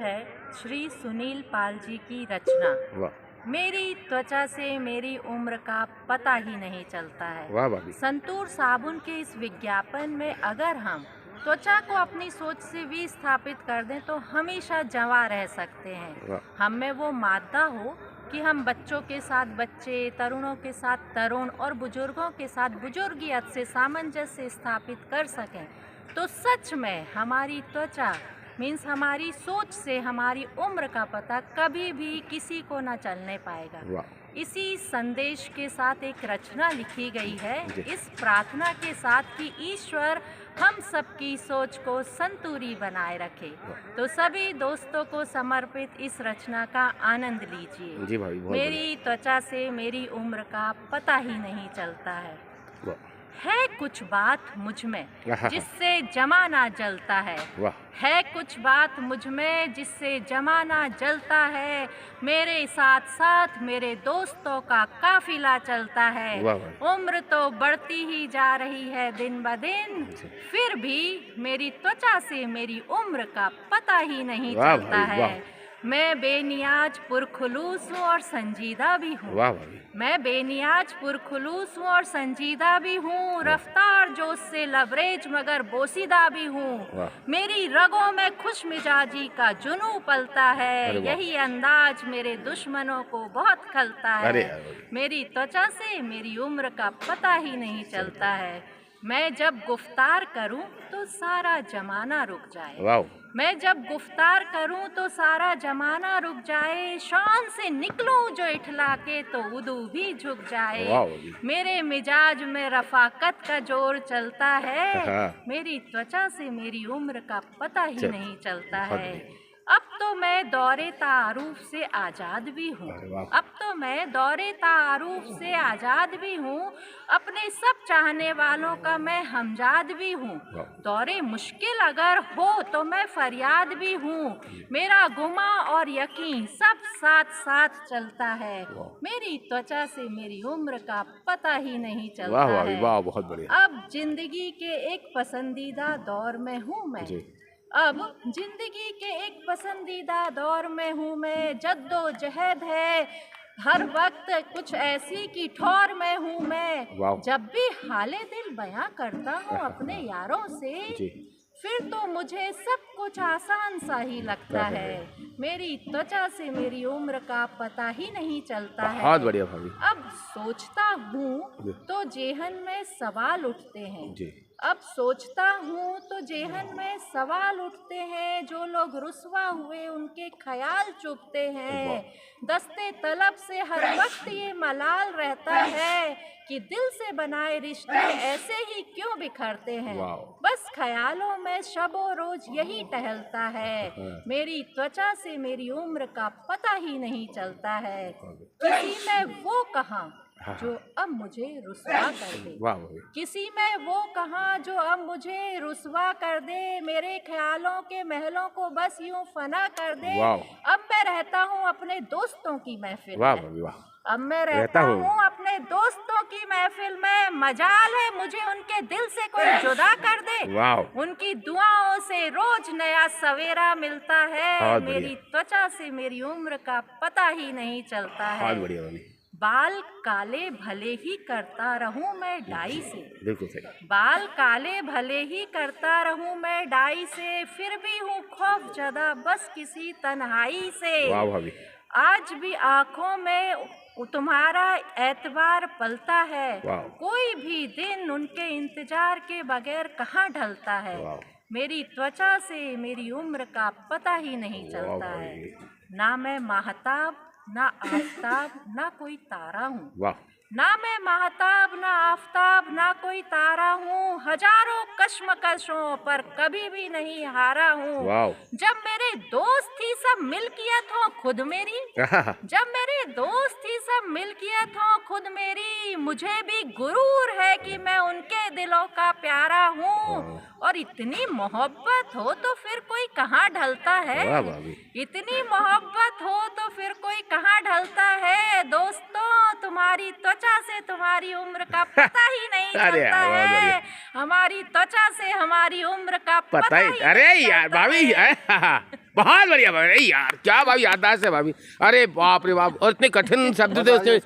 है श्री सुनील पाल जी की रचना। वाह मेरी त्वचा से मेरी उम्र का पता ही नहीं चलता है। वाह भाभी। संतूर साबुन के इस विज्ञापन में अगर हम त्वचा को अपनी सोच से भी स्थापित कर दें तो हमेशा जवां रह सकते हैं। वाह हम में वो मादा हो कि हम बच्चों के साथ बच्चे, तरुणों के साथ तरुण और बुजुर्गों के साथ बुजुर्गियत से सामंजस्य स्थापित कर सकें, तो सच में हमारी त्वचा मीन्स हमारी सोच से हमारी उम्र का पता कभी भी किसी को ना चलने पाएगा। वाह इसी संदेश के साथ एक रचना लिखी गई है, जी। इस प्रार्थना के साथ कि ईश्वर हम सबकी सोच को संतूरी बनाए रखे। तो सभी दोस्तों को समर्पित इस रचना का आनंद लीजिए। जी भाभी, बहुत मेरी त्वचा से मेरी उम्र का पता ही नहीं चलता है। वाह है कुछ बात मुझ में आहा। जिससे जमाना जलता है। वाह है कुछ बात मुझ में जिससे जमाना जलता है। मेरे साथ साथ मेरे दोस्तों का काफिला चलता है। वाह वाह। उम्र तो बढ़ती ही जा रही है दिन ब दिन, फिर भी मेरी त्वचा से मेरी उम्र का पता ही नहीं वाह चलता भाई, वाह। है। मैं बेनियाज पुरखुलूस हूँ और संजीदा भी हूँ। वाह भाभी। मैं बेनियाज पुरखुलूस हूँ और संजीदा भी हूँ। रफ्तार जोश से लबरेज मगर बोसीदा भी हूँ। वाह। मेरी रगों में खुश मिजाजी का जुनू पलता अरे है। वाह। यही अंदाज मेरे दुश्मनों को बहुत खलता अरे है। अरे। मेरी त्वचा से मेरी उम्र का पता ही नहीं चलता है। मैं जब गुफ्तार करूं तो सारा जमाना रुक जाए। वाह मैं जब गुफ्तार करूं तो सारा जमाना रुक जाए। शान से निकलूं जो इठला के तो उदू भी झुक जाए। वाह भाभी। मेरे मिजाज में रफाकत का जोर चलता है। हाँ। मेरी त्वचा से मेरी उम्र का पता ही चल, नहीं चलता बहुत है। बढ़िया। अब तो मैं दौरे तारुफ से आज़ाद भी हूँ। अरे वाह। अब तो मैं दौरे तारुफ से आज़ाद भी हूँ। अपने सब चाहने वालों का मैं हमजाद भी हूँ। वाह। दौरे मुश्किल अगर हो तो मैं फरियाद भी हूँ। मेरा गुमा और यकीन सब साथ साथ चलता है। वाह। मेरी त्वचा से मेरी उम्र का पता ही नहीं वाह चलता भाभी, है। वाह बहुत बढ़िया। अब जिंदगी के एक पसंदीदा दौर में हूँ मैं। जी। अब जिंदगी के एक पसंदीदा दौर में हूँ मैं। जद्दोजहद है हर वक्त कुछ ऐसी की ठौर में हूँ मैं। वाह। जब भी हाले दिल बयां करता हूँ अपने यारों से, जी। फिर तो मुझे सब कुछ आसान सा ही लगता है। मेरी त्वचा से मेरी उम्र का पता ही नहीं चलता है। बहुत बढ़िया भाभी। अब सोचता हूँ तो जेहन में सवाल उठते हैं। जी। अब सोचता हूँ तो जेहन में सवाल उठते हैं। जो लोग रुस्वा हुए उनके ख्याल चुभते हैं। दस्ते तलब से हर वक्त ये मलाल रहता है कि दिल से बनाए रिश्ते ऐसे ही क्यों बिखरते हैं। वाह। बस ख्यालों में शबो रोज यही टहलता है। हाँ। मेरी त्वचा से मेरी उम्र का पता ही नहीं चलता है। किसी में वो कहाँ जो अब मुझे रुस्वा कर दे। वाह भाभी। किसी में वो कहाँ जो अब मुझे रुस्वा कर दे। मेरे ख्यालों के महलों को बस यूं फना कर दे। वाह। अब मैं रहता हूँ अपने दोस्तों की महफिल वाह में। भाभी, वाह। अब मैं रहता रहता हूँ। हूँ अपने दोस्तों की महफिल में। मजाल है मुझे उनके दिल से कोई जुदा कर दे। वाह। उनकी दुआओं से रोज नया सवेरा मिलता है। बहुत बढ़िया। मेरी त्वचा से मेरी उम्र का पता ही नहीं चलता है। बहुत बढ़िया भाभी। बाल काले भले ही करता रहूं मैं डाई से। बिल्कुल सही। बाल काले भले ही करता रहूं मैं डाई से, फिर भी हूँ खौफ ज़दा बस किसी तन्हाई से। वाह भाभी। आज भी आँखों में तुम्हारा एतबार पलता है। वाह। कोई भी दिन उनके इंतजार के बगैर कहाँ ढलता है। वाह। मेरी त्वचा से मेरी उम्र का पता ही नहीं वाह चलता है। भाभी। ना मैं महताब ना आफताब ना कोई तारा हूँ। वाह। ना मैं महताब ना आफताब ना कोई तारा हूँ। हजारों कश्मकशों पर कभी भी नहीं हारा हूँ। वाह। जब मेरे दोस्त ही सब मिल्कियत हो खुद मेरी। जब मेरे दोस्त ही सब मिल्कियत हो खुद मेरी, मुझे भी गुरूर है कि मैं उनके दिलों का प्यारा हूँ। और इतनी मोहब्बत हो तो फिर कोई कहाँ ढलता है। वाह भाभी। इतनी मोहब्बत हो तो फिर कोई कहाँ ढलता है। दोस्तों तुम्हारी त्वचा से तुम्हारी उम्र का पता ही नहीं अरे चलता यार, बहुत है। बढ़िया। हमारी त्वचा से हमारी उम्र का पता ही। ही अरे नहीं यार चलता भाभी है। बहुत बढ़िया भाभी। अरे यार क्या भाभी याददाश्त है भाभी। अरे बाप रे बाप, और इतने कठिन शब्द थे उसके।